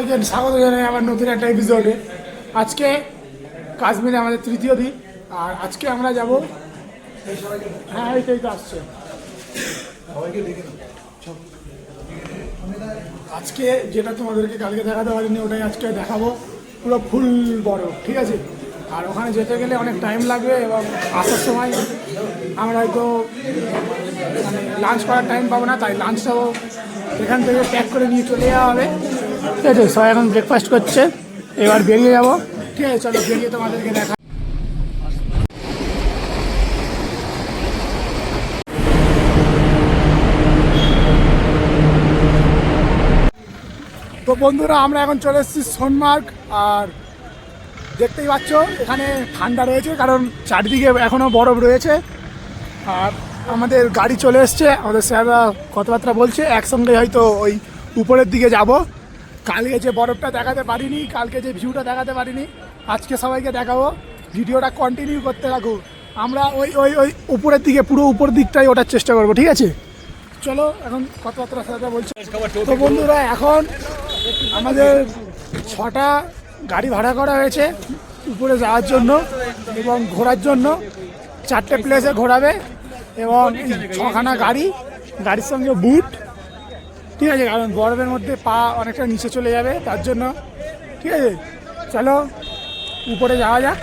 সবাইকে স্বাগত জানাই আমার নতুন একটা এপিসোডে। আজকে কাশ্মীরে আমাদের তৃতীয় দিন, আর আজকে আমরা যাব। হ্যাঁ, এইটাই তো আসছে। আজকে যেটা তোমাদেরকে কালকে দেখাতে পারিনি ওটাই আজকে দেখাবো, পুরো ফুল বড়, ঠিক আছে। আর ওখানে যেতে গেলে অনেক টাইম লাগবে এবং আসার সময় আমরা হয়তো মানে লাঞ্চ করার টাইম পাবো না, তাই লাঞ্চটাও এখান থেকে প্যাক করে নিয়ে চলে যাওয়া হবে। ঠিক আছে, সবাই এখন ব্রেকফাস্ট করছে, এবার বেরিয়ে যাবো। ঠিক আছে, চলো বেরিয়ে তোমাদেরকে দেখা। তো বন্ধুরা, আমরা এখন চলে এসেছি সোনমার্গ। আর দেখতেই পাচ্ছ এখানে ঠান্ডা রয়েছে, কারণ চারিদিকে এখনও বরফ রয়েছে। আর আমাদের গাড়ি চলে এসছে, আমাদের স্যাররা কথাবার্তা বলছে একসঙ্গে হয়তো ওই উপরের দিকে যাব। কালকে যে বরফটা দেখাতে পারিনি, কালকে যে ভিউটা দেখাতে পারিনি, আজকে সবাইকে দেখাবো। ভিডিওটা কন্টিনিউ করতে থাকো। আমরা ওই ওই ওই উপরের দিকে, পুরো উপর দিকটাই ওঠার চেষ্টা করবো, ঠিক আছে। চলো এখন কথাবার্তার সাথে বলছি। তো বন্ধুরা, এখন আমাদের 6টা গাড়ি ভাড়া করা হয়েছে উপরে যাওয়ার জন্য এবং ঘোরার জন্য। 4টে প্লেসে ঘোরাবে এবং 6খানা গাড়ির সঙ্গে বুট, ঠিক আছে, কারণ বরফের মধ্যে পা অনেকটা নিচে চলে যাবে তার জন্য। ঠিক আছে, চলো উপরে যাওয়া যাক।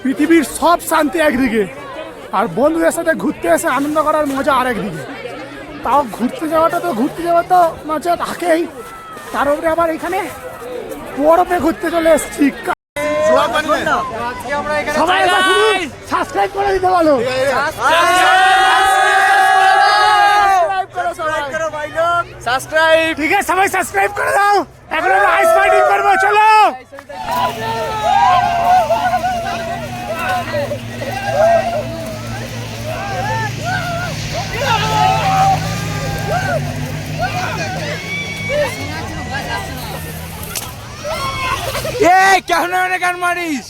পৃথিবীর সব শান্তি একদিকে, আর বন্ধুদের সাথে ঘুরতে এসে আনন্দ করার মজা আরেকদিকে। তাও ঘুরতে যাওয়া তো মজা থাকেই, তার উপরে আবার এখানে বরফে ঘুরতে চলে এসেছি। সবাই সাবস্ক্রাইব করে দিতে বলো। ঠিক আছে, সবাই সাবস্ক্রাইব করে দাও। এখন আমরা আইস ফাইটিং করবো, চলো। কেন গান মারিস?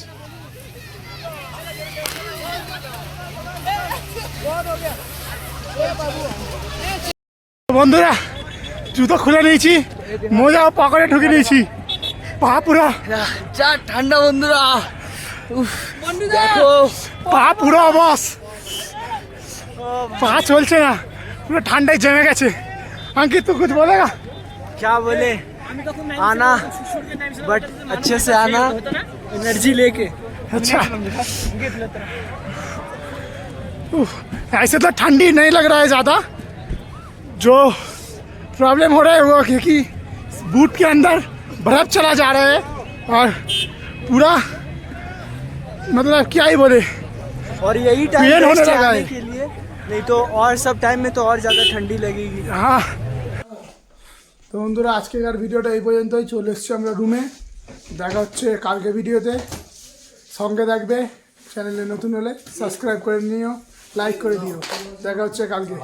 বন্ধুরা, জুতো খুলে নিয়েছি, মোজা পকেটে ঢুকে নিয়েছি, পা পুরো যা ঠান্ডা বন্ধুরা, দেখো পা পুরো অবস, পা চলছে না, পুরো ঠান্ডায় জমে গেছে। अंकित तू कुछ बोलेगा? क्या बोले, आना बट अच्छे से आना, एनर्जी लेके। अच्छा, ऐसे तो ठंडी नहीं लग रहा है ज़्यादा। जो प्रॉब्लम हो रहा है वो क्योंकि बूट के अंदर बर्फ चला जा रहा है और पूरा मतलब क्या ही बोले, और यही टाइम होने लगा है के लिए, नहीं तो और सब टाइम में तो और ज़्यादा ठंडी लगेगी। हाँ, তো বন্ধুরা, আজকের ভিডিওটা এই পর্যন্তই। চলে এসছি আমরা রুমে। দেখা হচ্ছে কালকে ভিডিওতে। সঙ্গে থাকবে, চ্যানেলে নতুন হলে সাবস্ক্রাইব করে নিও, লাইক করে দিও। দেখা হচ্ছে কালকে।